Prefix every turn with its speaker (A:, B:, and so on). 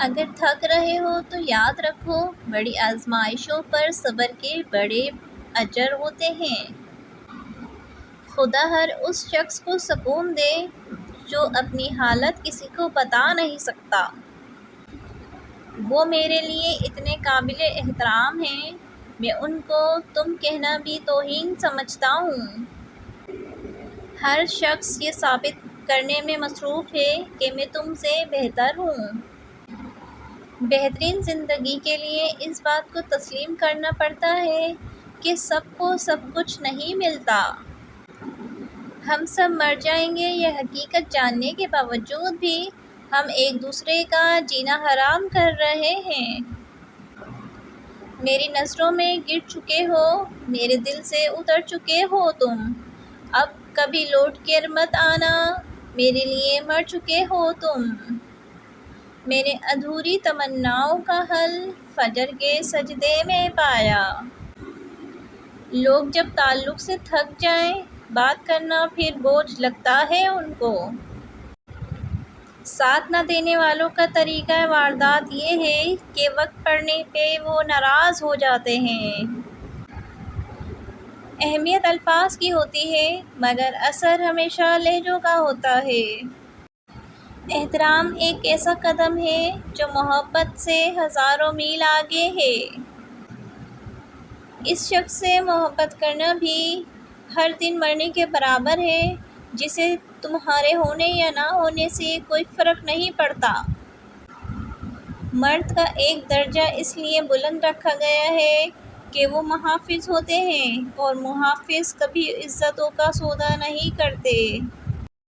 A: اگر تھک رہے ہو تو یاد رکھو، بڑی آزمائشوں پر صبر کے بڑے اجر ہوتے ہیں۔ خدا ہر اس شخص کو سکون دے جو اپنی حالت کسی کو بتا نہیں سکتا۔ وہ میرے لیے اتنے قابل احترام ہیں، میں ان کو تم کہنا بھی توہین سمجھتا ہوں۔ ہر شخص یہ ثابت کرنے میں مصروف ہے کہ میں تم سے بہتر ہوں۔ بہترین زندگی کے لیے اس بات کو تسلیم کرنا پڑتا ہے کہ سب کو سب کچھ نہیں ملتا۔ ہم سب مر جائیں گے، یہ حقیقت جاننے کے باوجود بھی ہم ایک دوسرے کا جینا حرام کر رہے ہیں۔ میری نظروں میں گر چکے ہو، میرے دل سے اتر چکے ہو تم، اب کبھی لوٹ کر مت آنا، میرے لیے مر چکے ہو تم۔ میں نے ادھوری تمناؤں کا حل فجر کے سجدے میں پایا۔ لوگ جب تعلق سے تھک جائیں، بات کرنا پھر بوجھ لگتا ہے ان کو۔ ساتھ نہ دینے والوں کا طریقہ واردات یہ ہے کہ وقت پڑنے پہ وہ ناراض ہو جاتے ہیں۔ اہمیت الفاظ کی ہوتی ہے مگر اثر ہمیشہ لہجوں کا ہوتا ہے۔ احترام ایک ایسا قدم ہے جو محبت سے ہزاروں میل آگے ہے۔ اس شخص سے محبت کرنا بھی ہر دن مرنے کے برابر ہے جسے تمہارے ہونے یا نہ ہونے سے کوئی فرق نہیں پڑتا۔ مرد کا ایک درجہ اس لیے بلند رکھا گیا ہے کہ وہ محافظ ہوتے ہیں، اور محافظ کبھی عزتوں کا سودا نہیں کرتے۔